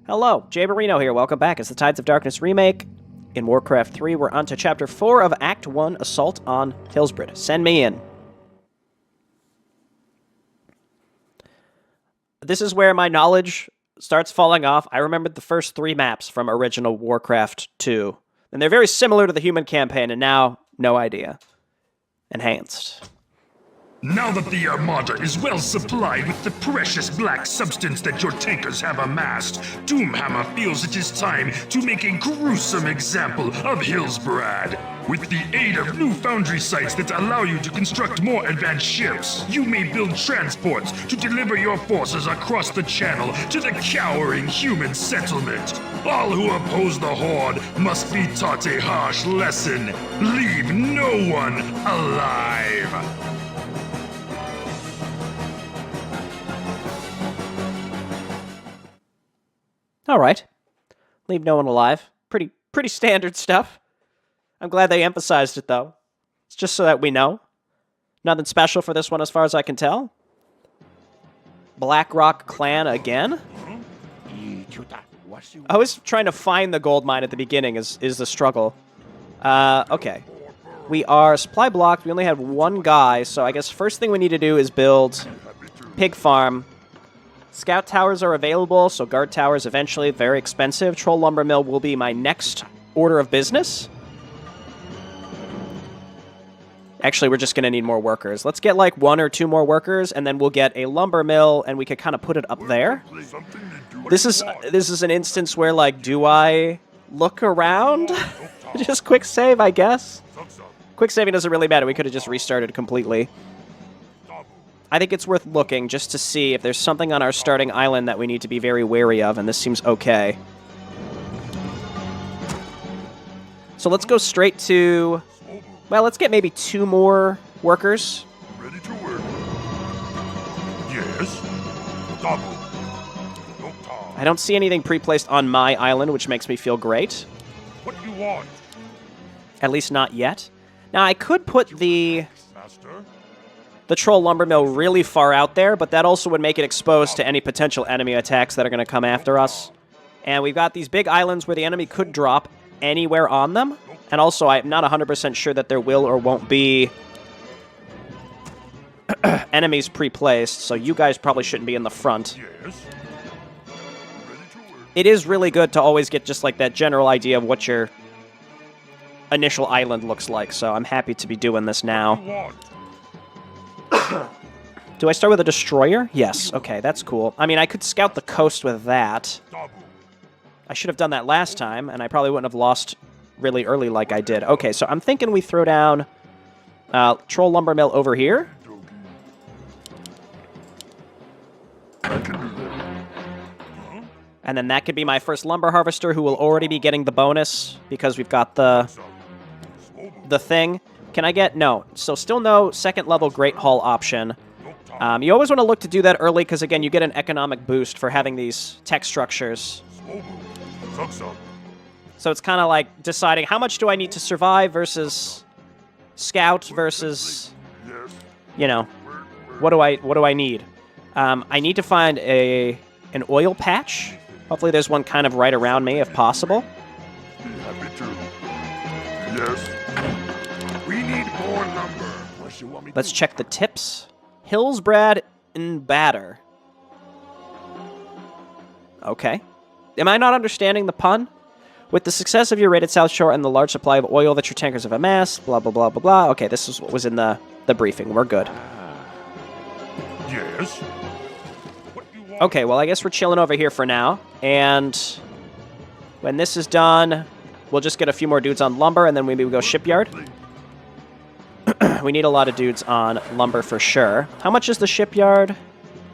Hello, Jay Marino here. Welcome back. It's the Tides of Darkness remake. In Warcraft 3, we're on to Chapter 4 of Act 1, Assault on Hillsbrad. Send me in. This is where my knowledge starts falling off. I remembered the first 3 maps from original Warcraft 2. And they're very similar to the human campaign, and now, no idea. Enhanced. Now that the Armada is well supplied with the precious black substance that your tankers have amassed, Doomhammer feels it is time to make a gruesome example of Hillsbrad. With the aid of new foundry sites that allow you to construct more advanced ships, you may build transports to deliver your forces across the channel to the cowering human settlement. All who oppose the Horde must be taught a harsh lesson. Leave no one alive. All right. Leave no one alive. Pretty standard stuff. I'm glad they emphasized it, though. It's just so that we know. Nothing special for this one as far as I can tell. Blackrock clan again? I was trying to find the gold mine at the beginning is the struggle. Okay. We are supply blocked. We only have one guy, so I guess first thing we need to do is build pig farm. Scout towers are available, so guard towers eventually, very expensive. Troll lumber mill will be my next order of business. Actually, we're just going to need more workers. Let's get like 1 or 2 more workers, and then we'll get a lumber mill, and we could kind of put it up there. This is an instance where, like, do I look around? Just quick save, I guess. Quick saving doesn't really matter. We could have just restarted completely. I think it's worth looking just to see if there's something on our starting island that we need to be very wary of, and this seems okay. So let's go straight to... Well, let's get maybe 2 more workers. Ready to work. Yes. I don't see anything pre-placed on my island, which makes me feel great. What do you want? At least not yet. Now, I could put the troll lumber mill really far out there, but that also would make it exposed to any potential enemy attacks that are going to come after us. And we've got these big islands where the enemy could drop anywhere on them. And also, I'm not 100% sure that there will or won't be enemies pre-placed, so you guys probably shouldn't be in the front. It is really good to always get just like that general idea of what your initial island looks like, so I'm happy to be doing this now. Do I start with a destroyer? Yes. Okay, that's cool. I mean, I could scout the coast with that. I should have done that last time, and I probably wouldn't have lost really early like I did. Okay, so I'm thinking we throw down troll lumber mill over here. And then that could be my first lumber harvester, who will already be getting the bonus because we've got the thing. Can I get... No. So still no second level Great Hall option. You always want to look to do that early because, again, you get an economic boost for having these tech structures. So it's kind of like deciding how much do I need to survive versus scout versus, you know, what do I need? I need to find an oil patch. Hopefully there's one kind of right around me if possible. Yes. We need more lumber. Let's check the tips. Hillsbrad and batter. Okay. Am I not understanding the pun? With the success of your raid at South Shore and the large supply of oil that your tankers have amassed, blah, blah, blah, blah, blah. Okay, this is what was in the briefing. We're good. Yes. Okay, well, I guess we're chilling over here for now. And when this is done, we'll just get a few more dudes on lumber, and then maybe we'll go shipyard. We need a lot of dudes on lumber for sure. How much is the shipyard?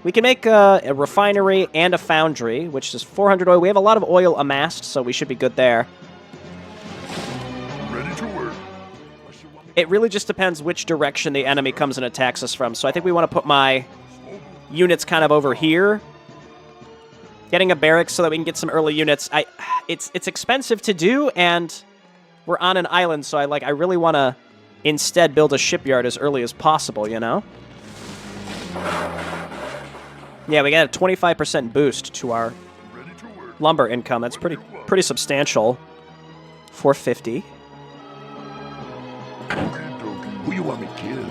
We can make a refinery and a foundry, which is 400 oil. We have a lot of oil amassed, so we should be good there. Ready to work. It really just depends which direction the enemy comes and attacks us from. So I think we want to put my units kind of over here. Getting a barracks so that we can get some early units. It's expensive to do, and we're on an island, so I really want to instead build a shipyard as early as possible, you know? Yeah, we got a 25% boost to our lumber income. That's pretty substantial. 450. Who you want me to kill?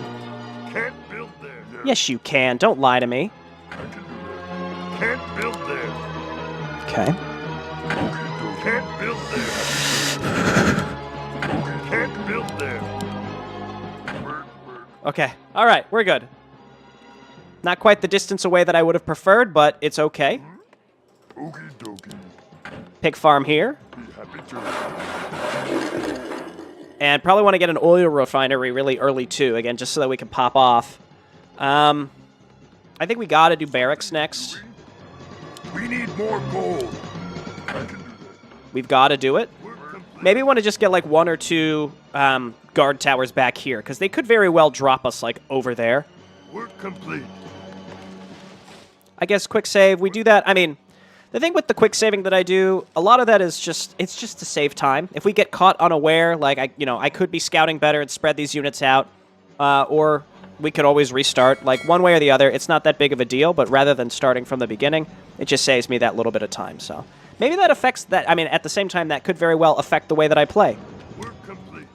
Can't build there. Yes, you can. Don't lie to me. Can't build there. Okay. Can't build there. Can't build there. Okay. All right. We're good. Not quite the distance away that I would have preferred, but it's okay. Okie dokie. Pig farm here. Be happy to. And probably want to get an oil refinery really early, too. Again, just so that we can pop off. I think we got to do barracks next. We need more gold. I can do that. We've got to do it. Maybe we want to just get, like, 1 or 2 guard towers back here, because they could very well drop us, like, over there. Work complete. I guess quick save, we do that. I mean, the thing with the quick saving that I do, a lot of that is just, it's just to save time. If we get caught unaware, like, I could be scouting better and spread these units out, or we could always restart. Like, one way or the other, it's not that big of a deal, but rather than starting from the beginning, it just saves me that little bit of time, so. Maybe that affects that, I mean, at the same time, that could very well affect the way that I play. Work complete.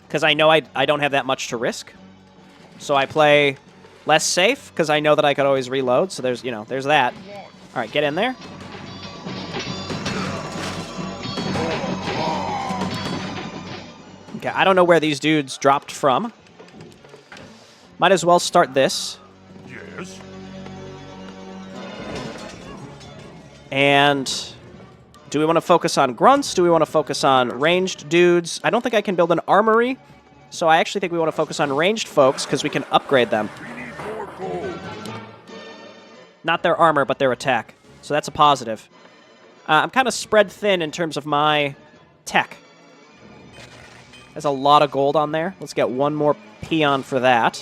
Because I know I don't have that much to risk. So I play less safe, because I know that I could always reload, so there's, there's that. All right, get in there. Okay, I don't know where these dudes dropped from. Might as well start this. Yes. And do we want to focus on grunts? Do we want to focus on ranged dudes? I don't think I can build an armory, so I actually think we want to focus on ranged folks because we can upgrade them. We need more gold. Not their armor, but their attack. So that's a positive. I'm kind of spread thin in terms of my tech. There's a lot of gold on there. Let's get one more peon for that.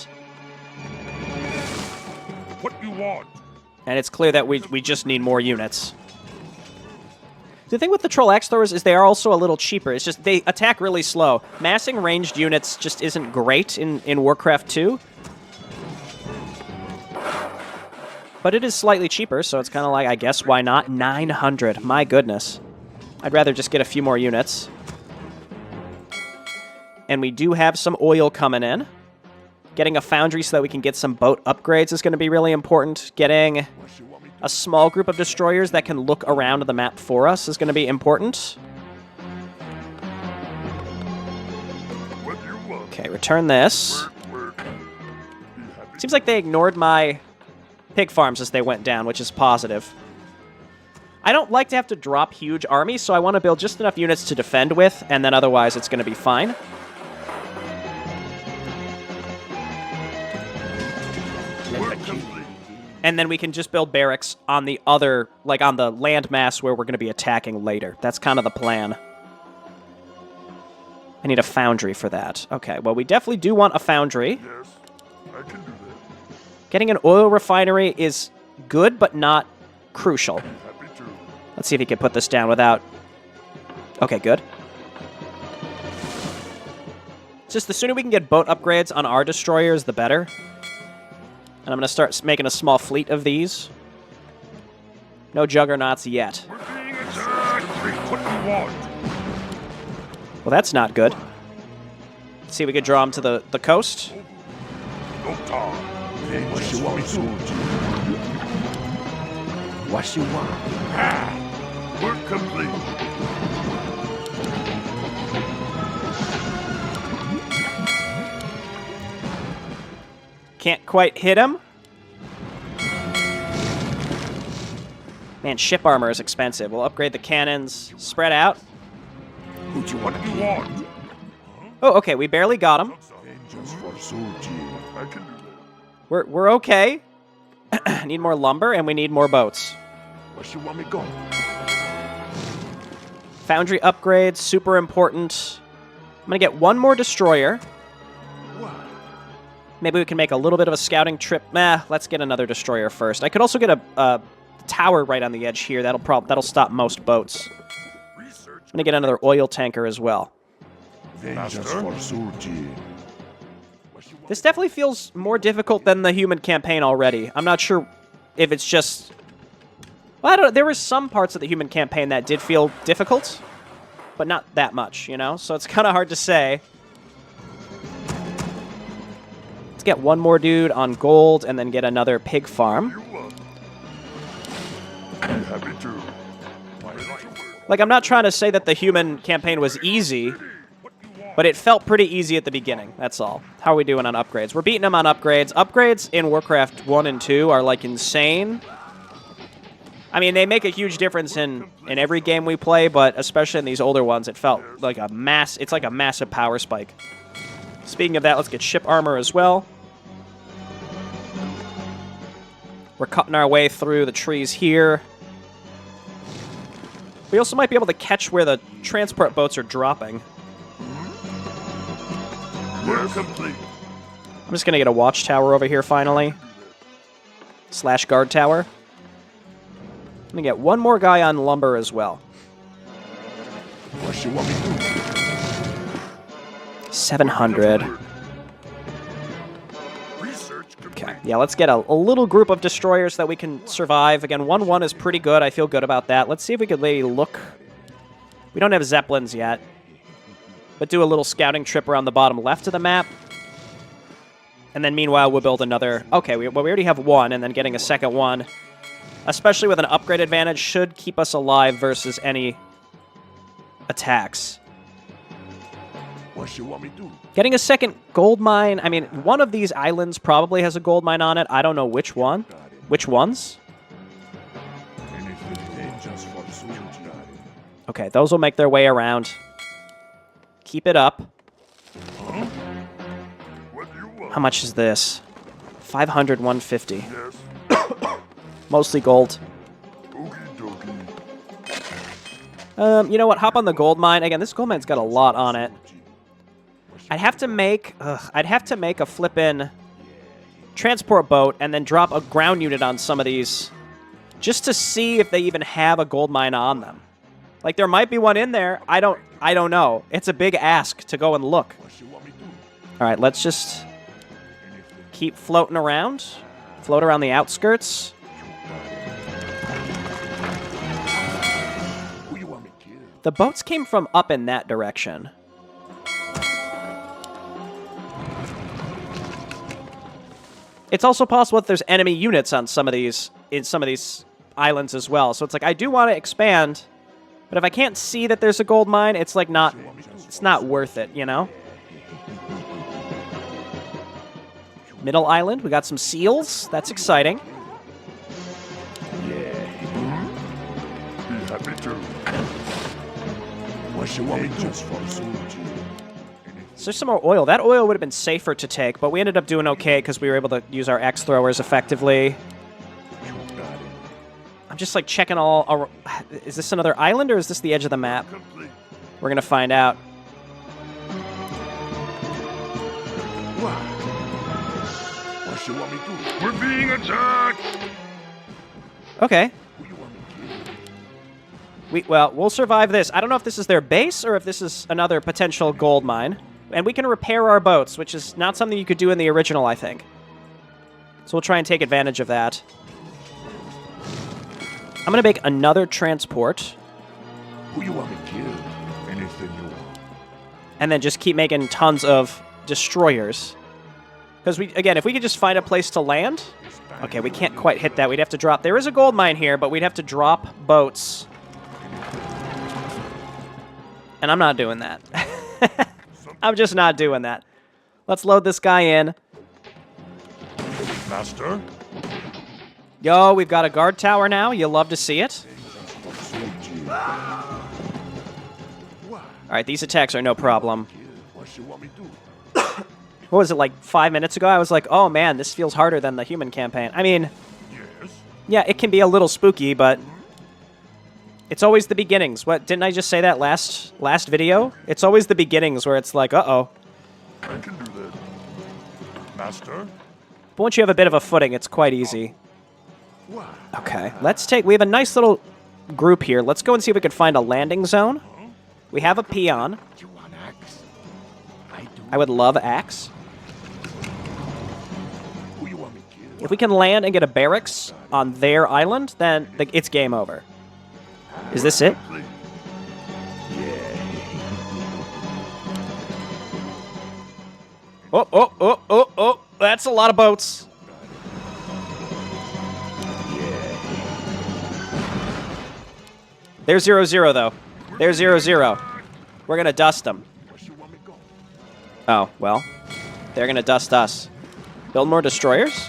What you want? And it's clear that we just need more units. The thing with the troll axe throwers is they are also a little cheaper. It's just they attack really slow. Massing ranged units just isn't great in Warcraft 2. But it is slightly cheaper, so it's kind of like, I guess, why not? 900. My goodness. I'd rather just get a few more units. And we do have some oil coming in. Getting a foundry so that we can get some boat upgrades is going to be really important. Getting a small group of destroyers that can look around the map for us is going to be important. What you want? Okay, return this. Work. Be happy. Seems like they ignored my pig farms as they went down, which is positive. I don't like to have to drop huge armies, so I want to build just enough units to defend with, and then otherwise it's going to be fine. Work complete. And then we can just build barracks on the other, like on the landmass where we're going to be attacking later. That's kind of the plan. I need a foundry for that. Okay, well, we definitely do want a foundry. Yes. I can do that. Getting an oil refinery is good, but not crucial. Happy to. Let's see if he can put this down without... Okay, good. It's just the sooner we can get boat upgrades on our destroyers, the better. And I'm going to start making a small fleet of these. No juggernauts yet. We're being attacked. What you want? Well, that's not good. Let's see if we could draw them to the coast. No time. What you want me to do? What you want? Work complete. Can't quite hit him. Man, ship armor is expensive. We'll upgrade the cannons. Spread out. What you want? You want? Oh, okay, we barely got him. Just for soldier. I can do that. We're okay. Need more lumber, and we need more boats. What you want me go? Foundry upgrades, super important. I'm going to get one more destroyer. What? Maybe we can make a little bit of a scouting trip. Nah, let's get another destroyer first. I could also get a tower right on the edge here. That'll stop most boats. Research. I'm going to get another oil tanker as well. Vengeance for soldier. This definitely feels more difficult than the human campaign already. I'm not sure if it's just... Well, I don't. There were some parts of the human campaign that did feel difficult, but not that much, you know? So it's kind of hard to say. Let's get one more dude on gold and then get another pig farm. Happy to. Like, I'm not trying to say that the human campaign was easy, but it felt pretty easy at the beginning, that's all. How are we doing on upgrades? We're beating them on upgrades. Upgrades in Warcraft 1 and 2 are, like, insane. I mean, they make a huge difference in every game we play, but especially in these older ones, it felt like a it's like a massive power spike. Speaking of that, let's get ship armor as well. We're cutting our way through the trees here. We also might be able to catch where the transport boats are dropping. We're complete. I'm just going to get a watchtower over here finally. / guard tower. I'm going to get one more guy on lumber as well. What you want me to do? 700. Research complete. Okay, yeah, let's get a little group of destroyers that we can survive. Again, 1-1 is pretty good. I feel good about that. Let's see if we could maybe look. We don't have zeppelins yet, but do a little scouting trip around the bottom left of the map. And then meanwhile, we'll build another. Okay, we already have one, and then getting a second one, especially with an upgrade advantage, should keep us alive versus any attacks. What you want me to do? Getting a second gold mine. I mean, one of these islands probably has a gold mine on it. I don't know which one. Which ones? Okay, those will make their way around. Keep it up. What do you want? How much is this? 500, 150. Yes. Mostly gold. Okie dokie. You know what? Hop on the gold mine. Again, this gold mine's got a lot on it. I'd have to make a flippin' transport boat and then drop a ground unit on some of these just to see if they even have a gold mine on them. Like, there might be one in there. I don't know. It's a big ask to go and look. What you want me to do? All right, let's just keep floating around. Float around the outskirts. Who you want me to kill? The boats came from up in that direction. It's also possible that there's enemy units on some of these islands as well. So it's like, I do want to expand, but if I can't see that there's a gold mine, it's like it's not worth it, you know? Middle island, we got some seals. That's exciting. Yeah. Be happy to. What you want me to do? So there's some more oil. That oil would have been safer to take, but we ended up doing okay because we were able to use our X throwers effectively. I'm just like checking all. Is this another island or is this the edge of the map? Complete. We're gonna find out. What you want me to do? We're being attacked. Okay. Who you want me to kill? Well, we'll survive this. I don't know if this is their base or if this is another potential gold mine. And we can repair our boats, which is not something you could do in the original, I think. So we'll try and take advantage of that. I'm going to make another transport. Who you want me to kill? Anything you want. And then just keep making tons of destroyers. Because, again, if we could just find a place to land... Okay, we can't quite hit that. We'd have to drop... There is a gold mine here, but we'd have to drop boats. And I'm not doing that. I'm just not doing that. Let's load this guy in. Master? Yo, we've got a guard tower now. You'll love to see it. All right, these attacks are no problem. What you want me to do? What was it, like 5 minutes ago? I was like, oh man, this feels harder than the human campaign. I mean, Yes. yeah, it can be a little spooky, but it's always the beginnings. What, didn't I just say that last video? It's always the beginnings where it's like, uh-oh. I can do that. Master? But once you have a bit of a footing, it's quite easy. What? Okay, we have a nice little group here. Let's go and see if we can find a landing zone. We have a peon. You want axe? I do. I would love axe. Who you want me to kill? If we can land and get a barracks on their island, then it's game over. Is this it? Oh, oh, oh, oh, oh. That's a lot of boats. They're 0-0, though. They're 0-0. We're going to dust them. Oh, well. They're going to dust us. Build more destroyers?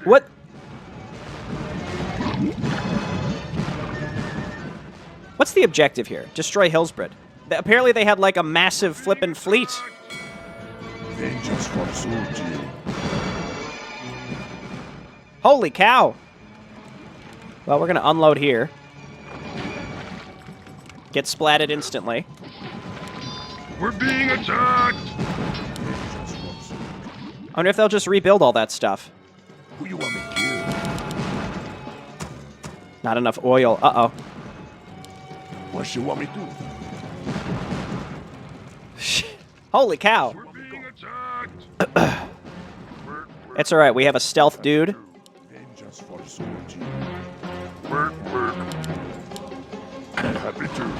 What? What's the objective here? Destroy Hillsbrad. Apparently they had like a massive flippin' fleet. Holy cow! Well, we're gonna unload here. Get splatted instantly. We're being attacked! I wonder if they'll just rebuild all that stuff. Who you want me to kill? Not enough oil. Uh-oh. What you want me to do? Holy cow. We're being attacked! It's alright, we have a stealth dude. Vengeance for Soji. Work. Happy to.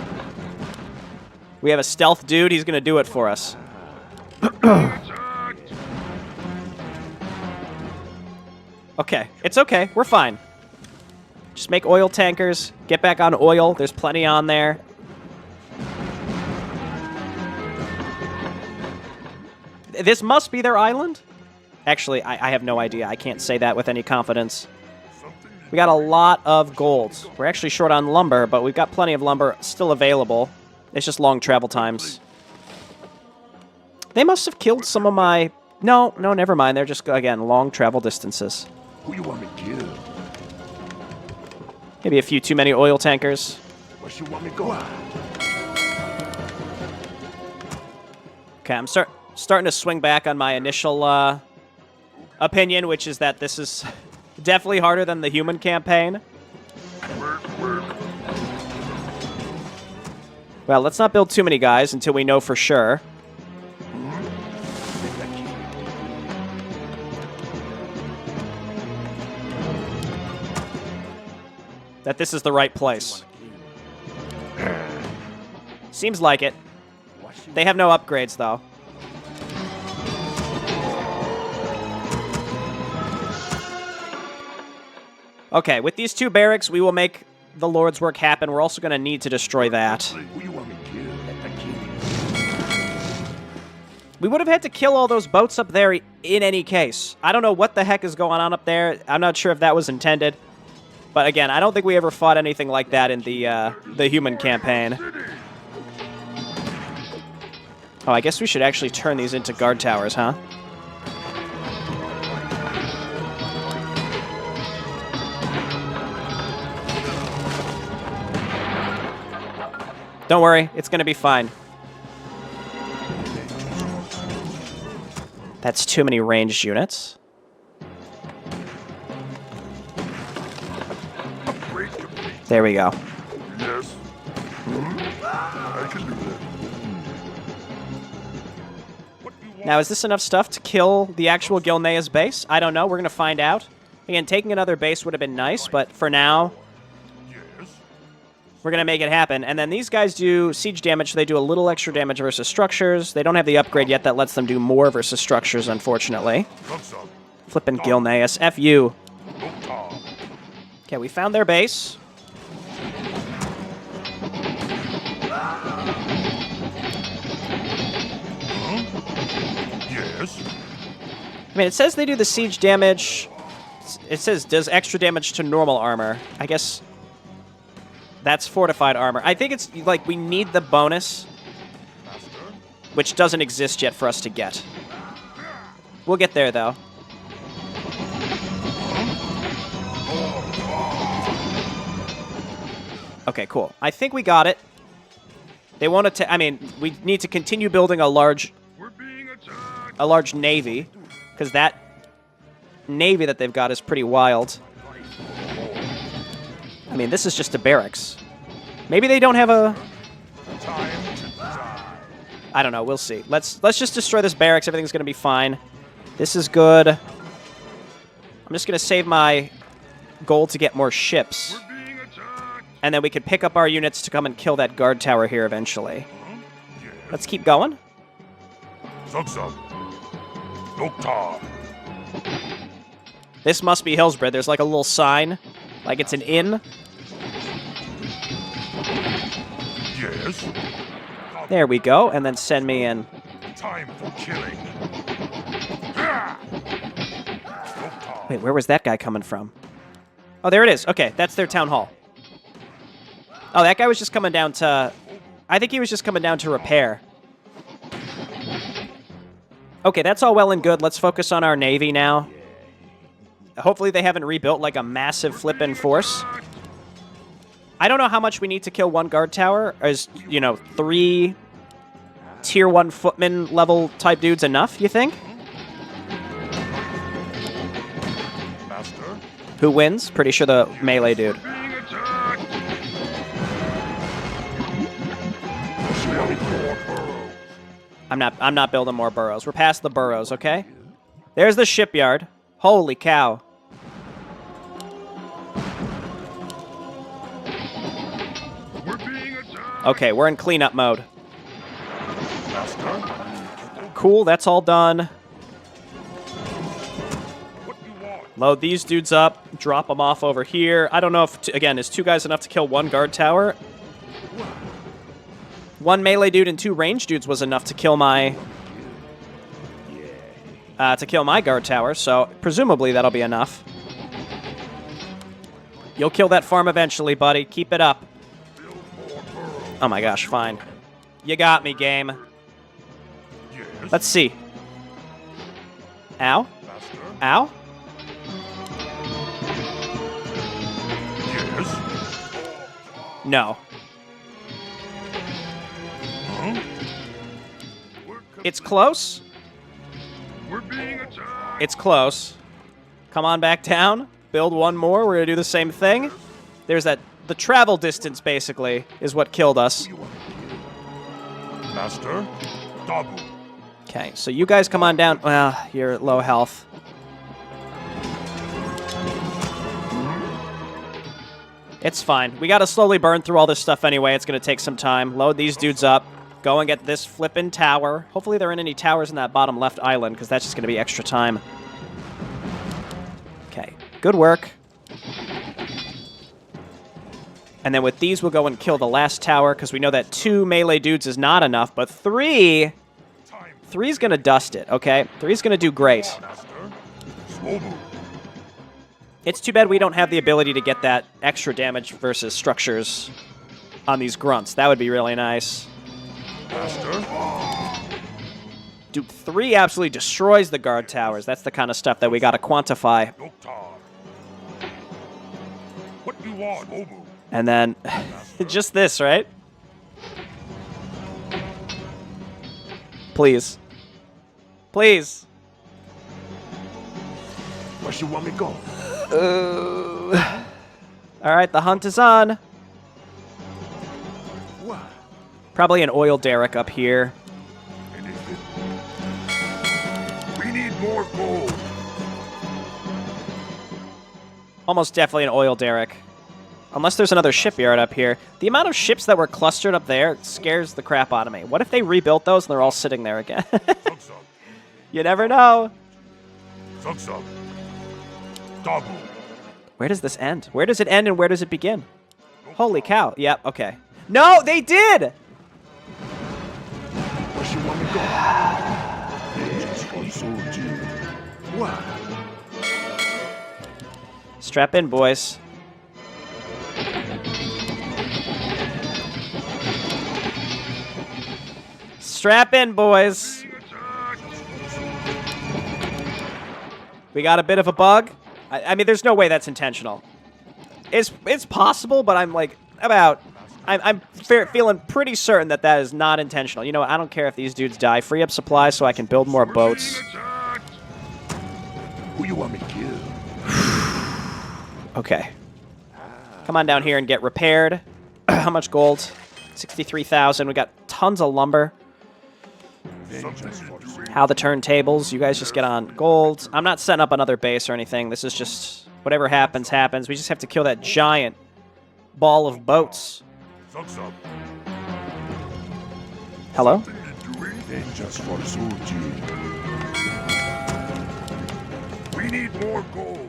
We have a stealth dude, he's gonna do it for us. Okay, it's okay, we're fine. Just make oil tankers, get back on oil, there's plenty on there. This must be their island? Actually, I have no idea, I can't say that with any confidence. We got a lot of gold. We're actually short on lumber, but we've got plenty of lumber still available. It's just long travel times. They must have killed some of my... No, never mind. They're just, again, long travel distances. Who you want me to kill? Maybe a few too many oil tankers. What you want me to go? Okay, I'm starting to swing back on my initial opinion, which is that this is definitely harder than the human campaign. Well, let's not build too many guys until we know for sure. That this is the right place. Seems like it. They have no upgrades, though. Okay, with these two barracks, we will make the Lord's work happen. We're also going to need to destroy that. Who you want me to kill? We would have had to kill all those boats up there in any case. I don't know what the heck is going on up there. I'm not sure if that was intended. But again, I don't think we ever fought anything like that in the human campaign. Oh, I guess we should actually turn these into guard towers, huh? Don't worry, it's going to be fine. That's too many ranged units. There we go. Yes. I can do that. Now, is this enough stuff to kill the actual Gilnea's base? I don't know. We're going to find out. Again, taking another base would have been nice, but for now, we're going to make it happen. And then these guys do siege damage, so they do a little extra damage versus structures. They don't have the upgrade yet that lets them do more versus structures, unfortunately. Flippin' Gilneas. F you. Okay, we found their base. Yes. I mean, it says they do the siege damage. It says does extra damage to normal armor. I guess that's fortified armor. I think it's like we need the bonus, which doesn't exist yet for us to get. We'll get there, though. Okay, cool. I think we got it. They want to. I mean, we need to continue building a large navy, because that navy that they've got is pretty wild. I mean, this is just a barracks. Maybe they don't have a... I don't know. We'll see. Let's just destroy this barracks. Everything's going to be fine. This is good. I'm just going to save my gold to get more ships. And then we could pick up our units to come and kill that guard tower here eventually. Let's keep going. This must be Hillsbrad. There's like a little sign, like it's an inn. Yes. There we go, and then send me in. Time for killing. Wait, where was that guy coming from? Oh, there it is. Okay, that's their town hall. Oh, that guy was just coming down to... I think he was just coming down to repair. Okay, that's all well and good. Let's focus on our navy now. Hopefully they haven't rebuilt like a massive flippin' force. I don't know how much we need to kill one guard tower. Is, you know, 3 tier 1 footman level type dudes enough, you think? Master. Who wins? Pretty sure the melee dude. I'm not building more burrows. We're past the burrows, okay? There's the shipyard. Holy cow. Okay, we're in cleanup mode. Cool, that's all done. Load these dudes up, drop them off over here. I don't know if, again, is 2 guys enough to kill 1 guard tower? 1 melee dude and 2 range dudes was enough to kill my guard tower, so presumably that'll be enough. You'll kill that farm eventually, buddy. Keep it up. Oh my gosh, fine. You got me, game. Let's see. Ow. Ow. No. It's close. It's close. Come on back down. Build 1 more. We're going to do the same thing. There's that. The travel distance, basically, is what killed us. Master. Double. Okay, so you guys come on down. Well, you're low health. It's fine. We got to slowly burn through all this stuff anyway. It's going to take some time. Load these dudes up. Go and get this flippin' tower. Hopefully there aren't any towers in that bottom left island, because that's just going to be extra time. Okay, good work. And then with these, we'll go and kill the last tower, because we know that 2 melee dudes is not enough, but 3... 3's going to dust it, okay? 3's going to do great. It's too bad we don't have the ability to get that extra damage versus structures on these grunts. That would be really nice. Dude, 3 absolutely destroys the guard towers. That's the kind of stuff that we got to quantify. What you want? And then, just this, right? Please. Please. Where you want me to go? All right, the hunt is on. Probably an oil derrick up here. We need more gold. Almost definitely an oil derrick. Unless there's another shipyard up here. The amount of ships that were clustered up there scares the crap out of me. What if they rebuilt those and they're all sitting there again? You never know. Where does this end? Where does it end and where does it begin? Holy cow. Yep, okay. No, they did! Strap in, boys. Strap in, boys. We got a bit of a bug. I mean, there's no way that's intentional. It's possible, but I'm like I'm feeling pretty certain that that is not intentional. You know what? I don't care if these dudes die. Free up supplies so I can build more boats. Who you want me to kill? Okay. Come on down here and get repaired. How much gold? 63,000. We got tons of lumber. How the turntables. You guys just get on gold. I'm not setting up another base or anything. This is just whatever happens, happens. We just have to kill that giant ball of boats. Thumbs up. Hello? Then just for Suji. We need more gold.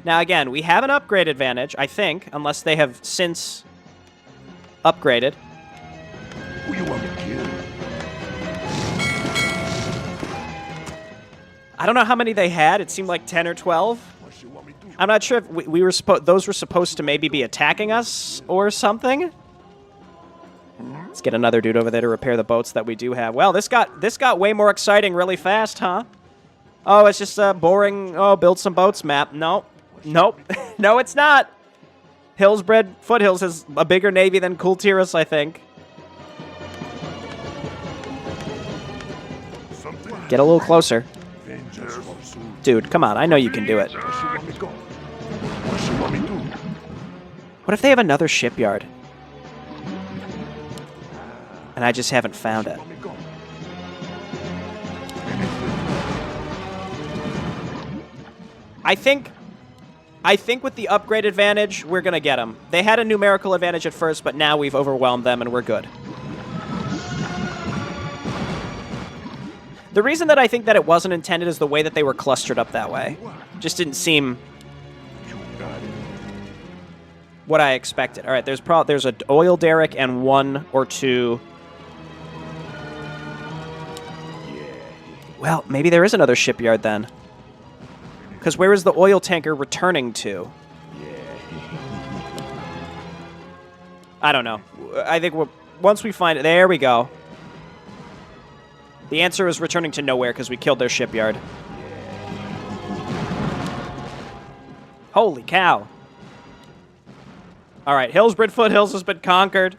Now again, we have an upgrade advantage, I think, unless they have since upgraded. Who you want to kill? I don't know how many they had. It seemed like 10 or 12. What you want me to do? I'm not sure if we were those were supposed to maybe be attacking us or something. Let's get another dude over there to repair the boats that we do have. Well, this got way more exciting really fast, huh? Oh, it's just a boring, build some boats map. Nope. Nope. No, it's not. Hillsbrad Foothills has a bigger navy than Kultiras, I think. Get a little closer. Dude, come on. I know you can do it. What if they have another shipyard? And I just haven't found it. I think with the upgrade advantage, we're going to get them. They had a numerical advantage at first, but now we've overwhelmed them and we're good. The reason that I think that it wasn't intended is the way that they were clustered up that way. Just didn't seem what I expected. All right, there's an oil derrick and 1 or 2. Well, maybe there is another shipyard then. Because where is the oil tanker returning to? I don't know. I think once we find it... There we go. The answer is returning to nowhere because we killed their shipyard. Holy cow. All right, Hillsbrad Foothills has been conquered.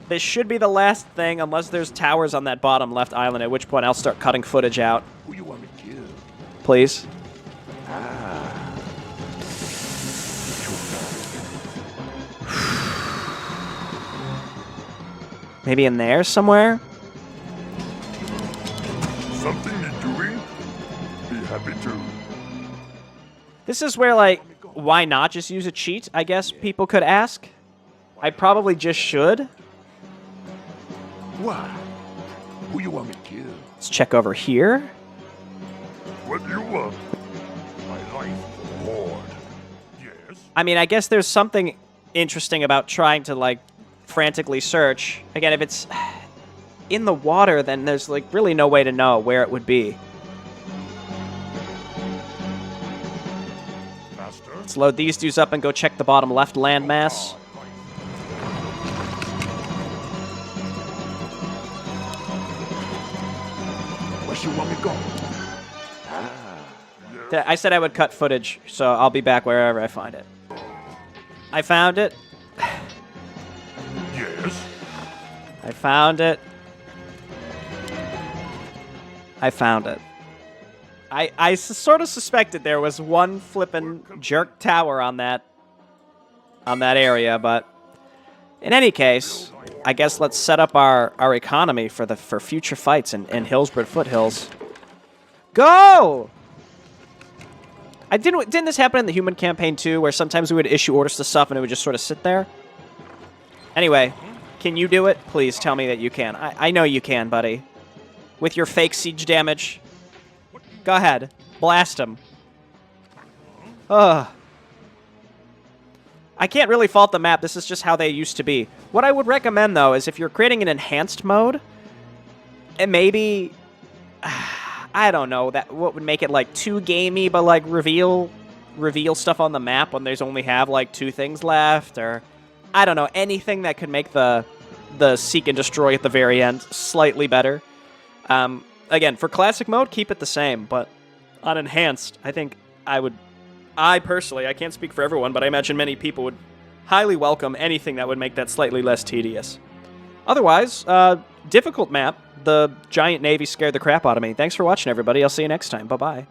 This should be the last thing unless there's towers on that bottom left island, at which point I'll start cutting footage out. Who you want me to kill? Please. Maybe in there somewhere? Something you're doing? Be happy to. This is where, like, why not just use a cheat, I guess people could ask. I probably just should. What? Who you want me to kill? Let's check over here. What do you want? My life for the Horde. Yes? I mean, I guess there's something interesting about trying to, like, frantically search. Again, if it's in the water, then there's, like, really no way to know where it would be. Master? Let's load these dudes up and go check the bottom left landmass. Where you want me to go? I said I would cut footage, so I'll be back wherever I find it. I found it. Yes? I found it. I found it. I sort of suspected there was one flippin' jerk tower on that area, but in any case, I guess let's set up our economy for future fights in Hillsbrad Foothills. Go! Didn't this happen in the human campaign too, where sometimes we would issue orders to stuff and it would just sort of sit there? Anyway, can you do it? Please tell me that you can. I know you can, buddy. With your fake siege damage. Go ahead. Blast him. Ugh. I can't really fault the map. This is just how they used to be. What I would recommend, though, is if you're creating an enhanced mode, and maybe... I don't know, what would make it, like, too gamey, but, like, reveal stuff on the map when there's only have, like, 2 things left, or... I don't know, anything that could make the seek and destroy at the very end slightly better. Again, for classic mode, keep it the same, but on enhanced, I think I personally, I can't speak for everyone, but I imagine many people would highly welcome anything that would make that slightly less tedious. Otherwise, difficult map. The giant navy scared the crap out of me. Thanks for watching, everybody. I'll see you next time. Bye-bye.